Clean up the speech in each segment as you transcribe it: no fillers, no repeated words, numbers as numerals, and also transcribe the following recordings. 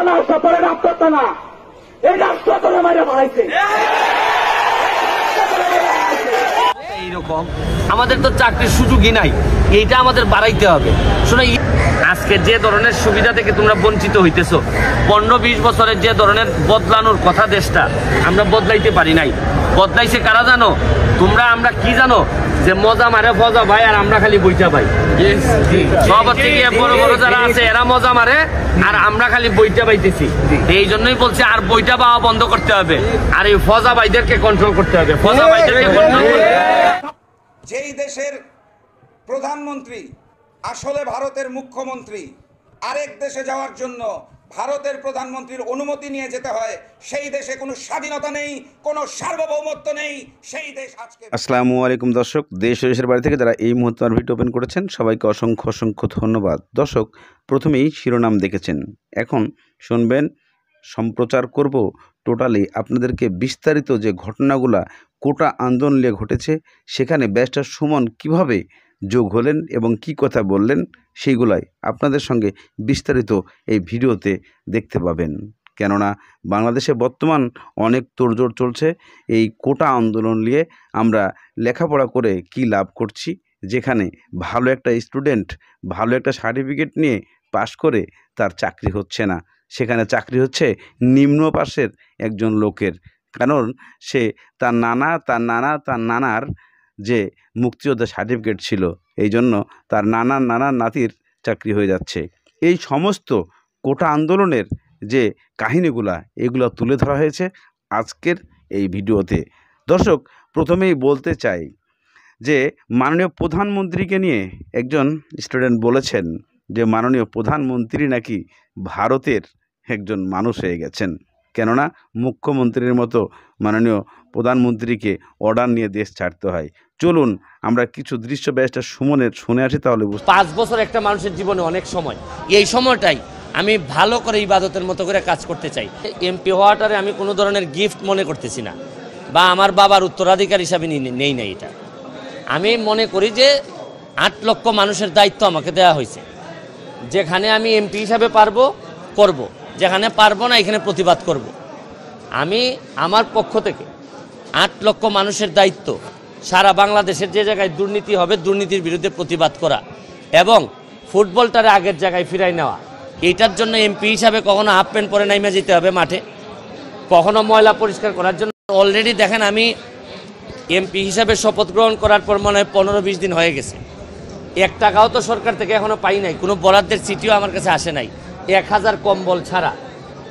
না, সফরের আত্মহত্যা না, এই রাষ্ট্র করে মারে বাড়াইছে। এইরকম আমাদের তো চাকরির সুযোগই নাই, এইটা আমাদের বাড়াইতে হবে। শোনো, আজকে যে ধরনের সুবিধা থেকে তোমরা বঞ্চিত হইতেছো, 15-20 বছরের যে ধরনের বদলানোর কথা দেশটা, আমরা বদলাইতে পারি নাই। বদলাইছে কারা জানো তোমরা? আমরা কি জানো? যে মজা মারে ফজা ভাই, আর আমরা খালি বইটা পাই। সব হচ্ছে গিয়ে বড় বড় যারা আছে এরা মজা মারে, আর আমরা খালি বইটা পাইতেছি। এই জন্যই বলছি আর বইটা পাওয়া বন্ধ করতে হবে, আর এই ফজা ভাইদেরকে কন্ট্রোল করতে হবে। ফজা ভাইদেরকে কন্ট্রোল করতে হবে। যেই দেশের প্রধানমন্ত্রী আসলে ভারতের মুখ্যমন্ত্রী, আরেক দেশে যাওয়ার জন্য ভারতের প্রধানমন্ত্রীর অনুমতি নিয়ে যেতে হয়, সেই দেশে কোনো স্বাধীনতা নেই, কোনো সার্বভৌমত্ব নেই। সেই দেশ আজকে। আসসালামু আলাইকুম দর্শক, দেশ ও দেশের বাড়ি থেকে যারা এই মুহূর্তে আমার ভিডিও ওপেন করেছেন সবাইকে অসংখ্য অসংখ্য ধন্যবাদ। দর্শক, প্রথমেই শিরোনাম দেখেছেন, এখন শুনবেন সম্প্রচার করব টোটালি আপনাদেরকে বিস্তারিত যে ঘটনাগুলা কোটা আন্দোলন নিয়ে ঘটেছে, সেখানে ব্যারিস্টার সুমন কিভাবে যোগ হলেন এবং কি কথা বললেন, সেইগুলাই আপনাদের সঙ্গে বিস্তারিত এই ভিডিওতে দেখতে পাবেন। কেননা বাংলাদেশে বর্তমান অনেক তোড়জোড় চলছে এই কোটা আন্দোলন নিয়ে। আমরা লেখাপড়া করে কি লাভ করছি, যেখানে ভালো একটা স্টুডেন্ট ভালো একটা সার্টিফিকেট নিয়ে পাশ করে তার চাকরি হচ্ছে না, সেখানে চাকরি হচ্ছে নিম্ন পাশের একজন লোকের। কারণ সে তার নানার যে মুক্তিযোদ্ধা সার্টিফিকেট ছিল, এই জন্য তার নানার নাতির চাকরি হয়ে যাচ্ছে। এই সমস্ত কোটা আন্দোলনের যে কাহিনীগুলা, এগুলো তুলে ধরা হয়েছে আজকের এই ভিডিওতে। দর্শক, প্রথমেই বলতে চাই যে মাননীয় প্রধানমন্ত্রীকে নিয়ে একজন স্টুডেন্ট বলেছেন যে মাননীয় প্রধানমন্ত্রী নাকি ভারতের একজন মানুষ হয়ে গেছেন। কেননা মুখ্যমন্ত্রীর মতো মাননীয় প্রধানমন্ত্রীকে অর্ডার নিয়ে দেশ ছাড়তে হয়। চলুন আমরা কিছু দৃশ্য ব্যারিস্টার সুমনের শুনে আসি, তাহলে 5 বছর একটা মানুষের জীবনে অনেক সময়। এই সময়টাই আমি ভালো করে ইবাদতের মতো করে কাজ করতে চাই। এমপি হওয়াটারে আমি কোনো ধরনের গিফট মনে করতেছি না, বা আমার বাবার উত্তরাধিকার হিসাবে নেই না। এটা আমি মনে করি যে 8 লক্ষ মানুষের দায়িত্ব আমাকে দেওয়া হয়েছে। যেখানে আমি এমপি হিসাবে পারবো করব, যেখানে পারবো না এখানে প্রতিবাদ করব। আমি আমার পক্ষ থেকে 8 লক্ষ মানুষের দায়িত্ব সারা বাংলাদেশের যে জায়গায় দুর্নীতি হবে দুর্নীতির বিরুদ্ধে প্রতিবাদ করা, এবং ফুটবলটারে আগের জায়গায় ফিরাই নেওয়া। এইটার জন্য এমপি হিসাবে কখনো হাফ প্যান্ট পরে নাইমা যেতে হবে মাঠে, কখনো ময়লা পরিষ্কার করার জন্য। অলরেডি দেখেন, আমি এমপি হিসাবে শপথ গ্রহণ করার পর মনে হয় 15-20 দিন হয়ে গেছে। 1 টাকাও তো সরকার থেকে এখনও পাই নাই, কোনো বরাদ্দের চিঠিও আমার কাছে আসে নাই, 1000 কম্বল ছাড়া।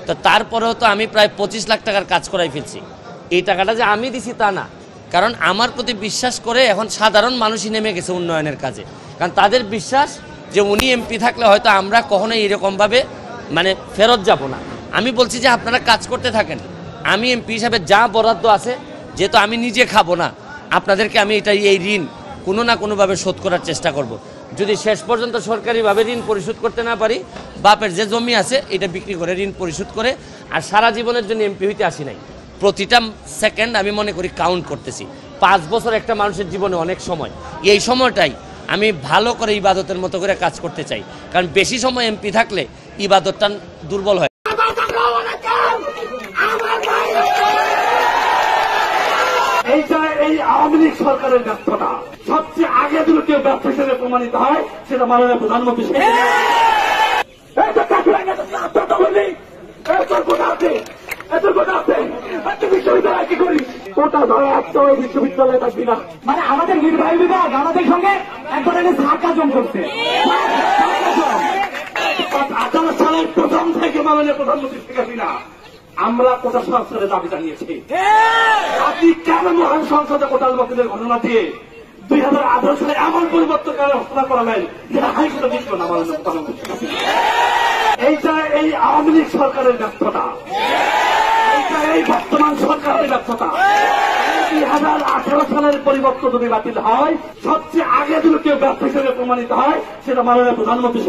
তো তারপরেও তো আমি প্রায় 25 লাখ টাকার কাজ করাই ফেলছি। এই টাকাটা যে আমি দিছি তা না, কারণ আমার প্রতি বিশ্বাস করে এখন সাধারণ মানুষই নেমে গেছে উন্নয়নের কাজে। কারণ তাদের বিশ্বাস যে উনি এমপি থাকলে হয়তো আমরা কখনোই এরকমভাবে ফেরত যাব না। আমি বলছি যে আপনারা কাজ করতে থাকেন, আমি এমপি হিসাবে যা বরাদ্দ আছে, যেহেতু আমি নিজে খাবো না, আপনাদেরকে আমি এই ঋণ কোনো না কোনোভাবে শোধ করার চেষ্টা করব। যদি শেষ পর্যন্ত সরকারিভাবে ঋণ পরিশোধ করতে না পারি, বাপের যে জমি আছে এটা বিক্রি করে ঋণ পরিশোধ করে, আর সারা জীবনের জন্য এমপি হইতে আসি নাই। প্রতিটা সেকেন্ড আমি মনে করি কাউন্ট করতেছি। 5 বছর একটা মানুষের জীবনে অনেক সময়। এই সময়টাই আমি ভালো করে ইবাদতের মতো করে কাজ করতে চাই, কারণ বেশি সময় এমপি থাকলে ইবাদতটা দুর্বল হয়। এইটা এই আওয়ামী লীগ সরকারের ব্যর্থতা। সবচেয়ে আগে যদি কেউ ব্যর্থ হিসেবে প্রমাণিত হয়, সেটা মাননীয় প্রধানমন্ত্রী। বিশ্ববিদ্যালয় কি করি? কোটা ধরে আসতে হবে, বিশ্ববিদ্যালয় থাকবি না। আমাদের নির্বাহী বিভাগ আমাদের সঙ্গে একবার সার্কাজম করছে। 18 সালের প্রথম থেকে মাননীয় প্রধানমন্ত্রী শেখ হাসিনা আমরা কোটা সংস্কারের দাবি জানিয়েছি। আপনি কেন মহান সংসদে কোটাল বাতিলের ঘটনা দিয়ে 2018 সালে এমন পরিবর্তন ঘোষণা করালেন যেটা হাইকোর্টে দিচ্ছিল না মাননীয় প্রধানমন্ত্রী? এইটা এই আওয়ামী লীগ সরকারের ব্যর্থতা, এইটা এই বর্তমান সরকারের ব্যর্থতা। 2018 সালের পরিবর্তন যদি বাতিল হয়, সবচেয়ে আগে যদি কেউ ব্যর্থ হিসেবে প্রমাণিত হয়, সেটা মাননীয় প্রধানমন্ত্রী।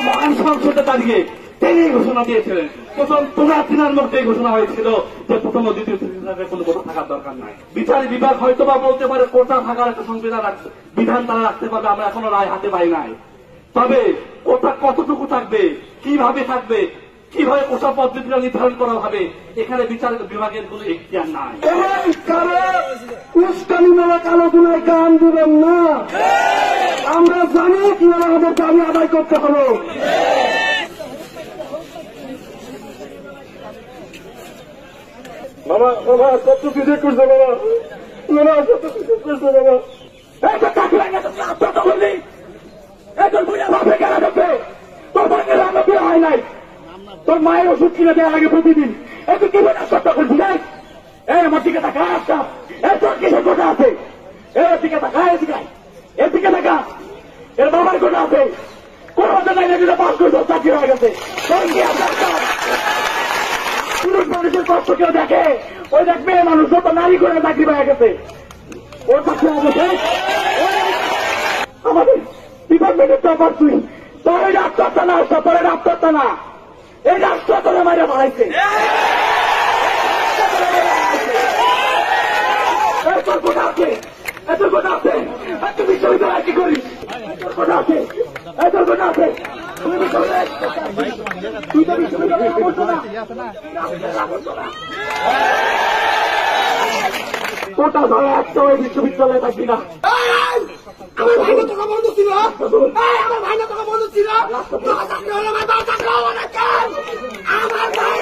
মহান সংসদে দাঁড়িয়ে তিনি ঘোষণা দিয়েছিলেন। প্রথম 2 দিনের মধ্যে ঘোষণা হয়েছিল যে প্রথম ও দ্বিতীয় শ্রেণীর কোনো কোটা থাকার দরকার নাই। বিচার বিভাগ হয়তো বা বলতে পারে কোটা থাকার একটা সংবিধান বিধান তারা রাখতে পারবে, আমরা এখনো রায় হাতে পাই নাই। তবে কোটা কতটুকু থাকবে, কিভাবে থাকবে, কিভাবে কোটা পদ্ধতিটা নির্ধারণ করা হবে, এখানে বিচার বিভাগের কোনো এখতিয়ার নাই। উস্কানিমূলক আলোচনায় গান দিবেন না। আমরা জানি কিভাবে আমাদের দাবি আদায় করতে হবে। বাবা বাবা কত কিছু করছে বাবা, বাবা কত কিছু করছে বাবা। একটা চাকরি আত্মহত্যা করলি, একজন বুঝা ভাবে কেন দেখবে, তোর বাংলা আমরা বিয়ে হয় নাই, তোর মায়ের ওষুধ কিনে দেওয়া লাগে প্রতিদিন, একটু কি বলে আত্মহত্যা করছি নাই? এই আমার দিকে তাকা, আচ্ছা এই তোর কিসের গোটা আছে? এর দিকে তাকা, এর দিকে তাকা, এর বাবার গোটা আছে, কোন মতো নাই দিলে পাস করছে, চাকরি হয়ে গেছে। তোর কি পুরুষ মানুষের কষ্ট কেউ দেখে? ওই দেখ মেয়ে মানুষ যত নারী করে চাকরি হয়ে গেছে, ওর চাকরি হয়ে গেছে। আমাদের ডিপার্টমেন্টের টপার তুই, তোর এই আত্মহত্যা না, তোর আত্মহত্যা না, এই রাষ্ট্র তোরা মাইরা বাড়াইছে। তোর কোটা আছে, এত কোটা আছে, এত বিশ্ববিদ্যালয় কি করিস? তোর কোটা আছে, এত কোটা আছে, তুই তো বিশ্ববিদ্যালয় করছো না, কোটা ধরে একটা ওই বিশ্ববিদ্যালয়ে থাকবি না। আমার ভাই না টাকা বন্ধ ছিল, আমার ভাই না টাকা বন্ধ ছিল, চাকরি হলে আমার ভাই চাকরি হবো না কেন? আমার ভাই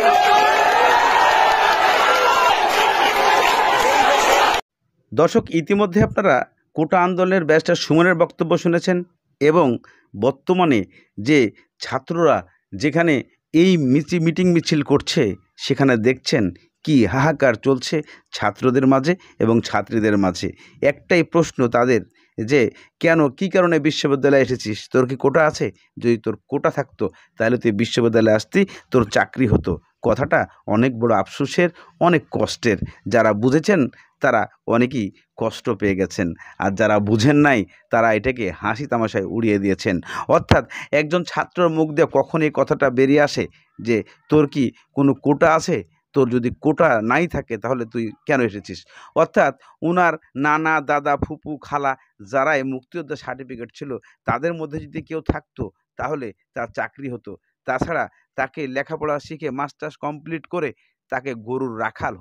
দর্শক, ইতিমধ্যে আপনারা কোটা আন্দোলনের ব্যারিস্টার সুমনের বক্তব্য শুনেছেন এবং বর্তমানে যে ছাত্ররা যেখানে এই মিটিং মিছিল করছে সেখানে দেখছেন কি হাহাকার চলছে ছাত্রদের মাঝে এবং ছাত্রীদের মাঝে। একটাই প্রশ্ন তাদের যে কেন, কী কারণে বিশ্ববিদ্যালয়ে এসেছিস? তোর কি কোটা আছে? যদি তোর কোটা থাকতো তাহলে তুই বিশ্ববিদ্যালয়ে আসতি, তোর চাকরি হতো। কথাটা অনেক বড় আফসোসের, অনেক কষ্টের। যারা বুঝেছেন তারা অনেকেই কষ্ট পেয়ে গেছেন, আর যারা বুঝেন নাই তারা এটাকে হাসি তামাশায় উড়িয়ে দিয়েছেন। অর্থাৎ একজন ছাত্রর মুখ দিয়ে কখন এই কথাটা বেরিয়ে আসে যে তোর কি কোনো কোটা আছে? তোর যদি কোটা নাই থাকে তাহলে তুই কেন এসেছিস? অর্থাৎ উনার নানা, দাদা, ফুপু, খালা যারাই মুক্তিযোদ্ধা সার্টিফিকেট ছিল তাদের মধ্যে যদি কেউ থাকতো তাহলে তার চাকরি হতো। তাছাড়া তাকে লেখাপড়া শিখে মাস্টার্স কমপ্লিট করে তাকে গরুর রাখাল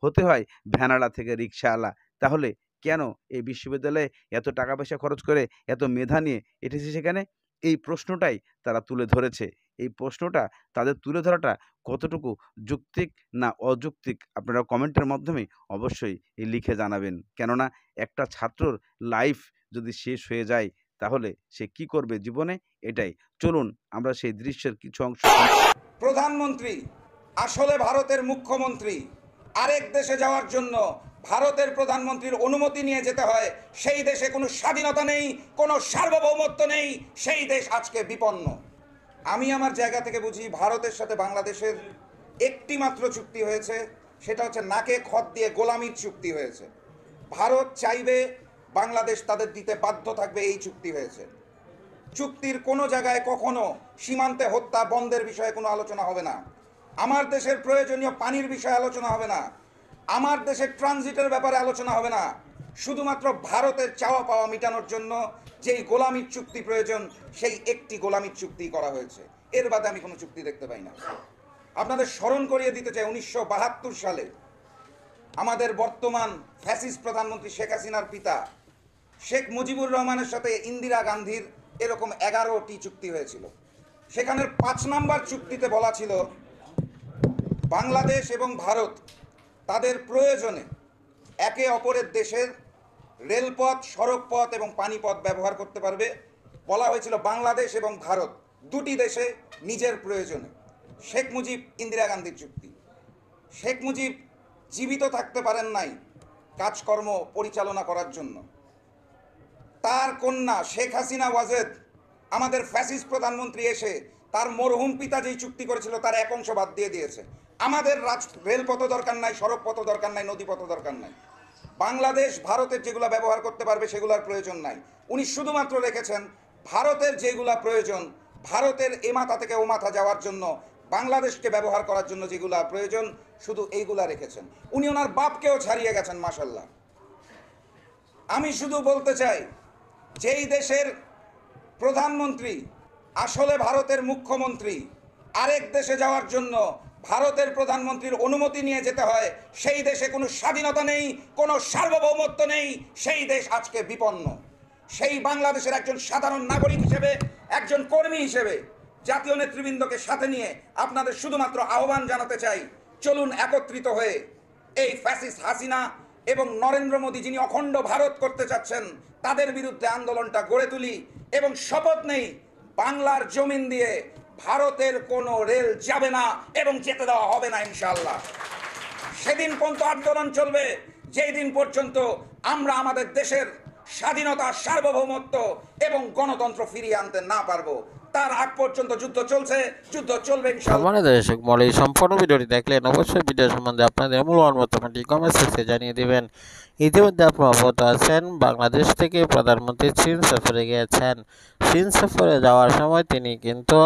হতে হয় ভ্যানালা থেকে রিক্সাওয়ালা। তাহলে কেন এই বিশ্ববিদ্যালয়ে এত টাকা পয়সা খরচ করে এত মেধা নিয়ে এসেছে সেখানে? এই প্রশ্নটাই তারা তুলে ধরেছে। এই প্রশ্নটা তাদের তুলে ধরাটা কতটুকু যৌক্তিক না অযৌক্তিক আপনারা কমেন্টের মাধ্যমে অবশ্যই লিখে জানাবেন। কেননা একটা ছাত্রর লাইফ যদি শেষ হয়ে যায় তাহলে সে কি করবে জীবনে, এটাই। চলুন আমরা সেই দৃশ্যের কিছু অংশ। প্রধানমন্ত্রী আসলে ভারতের মুখ্যমন্ত্রী, আরেক দেশে যাওয়ার জন্য ভারতের প্রধানমন্ত্রীর অনুমতি নিয়ে যেতে হয়। সেই দেশে কোনো স্বাধীনতা নেই, কোনো সার্বভৌমত্ব নেই, সেই দেশ আজকে বিপন্ন। আমি আমার জায়গা থেকে বুঝি ভারতের সাথে বাংলাদেশের একটি মাত্র চুক্তি হয়েছে, সেটা হচ্ছে নাকে খত দিয়ে গোলামির চুক্তি হয়েছে। ভারত চাইবে বাংলাদেশ তাদের দিতে বাধ্য থাকবে, এই চুক্তি হয়েছে। চুক্তির কোনো জায়গায় কখনো সীমান্তে হত্যা বন্ধের বিষয়ে কোনো আলোচনা হবে না, আমার দেশের প্রয়োজনীয় পানির বিষয়ে আলোচনা হবে না, আমার দেশের ট্রানজিটের ব্যাপারে আলোচনা হবে না। শুধুমাত্র ভারতের চাওয়া পাওয়া মেটানোর জন্য যেই গোলামির চুক্তি প্রয়োজন সেই একটি গোলামির চুক্তি করা হয়েছে, এর বাদে আমি কোনো চুক্তি দেখতে পাই না। আপনাদের স্মরণ করিয়ে দিতে চাই 1972 সালে আমাদের বর্তমান ফ্যাসিস্ট প্রধানমন্ত্রী শেখ হাসিনার পিতা শেখ মুজিবুর রহমানের সাথে ইন্দিরা গান্ধীর এরকম 11টি চুক্তি হয়েছিল। সেখানের 5 নম্বর চুক্তিতে বলা ছিল বাংলাদেশ এবং ভারত তাদের প্রয়োজনে একে অপরের দেশের রেলপথ, সড়কপথ এবং পানিপথ ব্যবহার করতে পারবে। বলা হয়েছিল বাংলাদেশ এবং ভারত দুটি দেশে নিজের প্রয়োজনে। শেখ মুজিব ইন্দিরা গান্ধীর চুক্তি। শেখ মুজিব জীবিত থাকতে পারেন নাই কাজকর্ম পরিচালনা করার জন্য। তার কন্যা শেখ হাসিনা ওয়াজেদ আমাদের ফ্যাসিস্ট প্রধানমন্ত্রী এসে তার মরহুম পিতা যেই চুক্তি করেছিল তার এক অংশ বাদ দিয়ে দিয়েছে। আমাদের রেলপথ দরকার নাই, সড়কপথ দরকার নাই, নদীপথ দরকার নাই। বাংলাদেশ ভারতের যেগুলো ব্যবহার করতে পারবে সেগুলোর প্রয়োজন নাই। উনি শুধুমাত্র রেখেছেন ভারতের যেগুলা প্রয়োজন, ভারতের এ মাথা থেকে ও মাথা যাওয়ার জন্য, বাংলাদেশকে ব্যবহার করার জন্য যেগুলা প্রয়োজন শুধু এইগুলা রেখেছেন। উনি ওনার বাপকেও ছাড়িয়ে গেছেন, মাশাল্লাহ। আমি শুধু বলতে চাই যেই দেশের প্রধানমন্ত্রী আসলে ভারতের মুখ্যমন্ত্রী, আরেক দেশে যাওয়ার জন্য ভারতের প্রধানমন্ত্রীর অনুমতি নিয়ে যেতে হয়, সেই দেশে কোনো স্বাধীনতা নেই, কোনো সার্বভৌমত্ব নেই, সেই দেশ আজকে বিপন্ন। সেই বাংলাদেশের একজন সাধারণ নাগরিক হিসেবে, একজন কর্মী হিসেবে জাতীয় নেতৃবৃন্দকে সাথে নিয়ে আপনাদের শুধুমাত্র আহ্বান জানাতে চাই, চলুন একত্রিত হয়ে এই ফ্যাসিস্ট হাসিনা এবং নরেন্দ্র মোদী যিনি অখণ্ড ভারত করতে চাচ্ছেন তাদের বিরুদ্ধে আন্দোলনটা গড়ে তুলি এবং শপথ নেই বাংলার জমিন দিয়ে ভারতের কোনো রেল যাবে না এবং যেতে দেওয়া হবে না ইনশাআল্লাহ। সেদিন পর্যন্ত আন্দোলন চলবে যেই দিন পর্যন্ত আমরা আমাদের দেশের স্বাধীনতা, সার্বভৌমত্ব এবং গণতন্ত্র ফিরিয়ে আনতে না পারবো। তার আগ পর্যন্ত যুদ্ধ চলছে, যুদ্ধ চলবে ইনশাআল্লাহ। সম্মানিত দর্শক মূল এই সম্পূর্ণ ভিডিওটি দেখলেন, অবশ্যই ভিডিও সম্বন্ধে আপনাদের মূল্যবান মতামতটি কমেন্ট সেকশনে জানিয়ে দিবেন। ইতিমধ্যে আপনারা অবগত আছেন বাংলাদেশ থেকে প্রধানমন্ত্রী চীন সফরে গিয়েছেন। চীন সফরে যাওয়ার সময় তিনি কিন্তু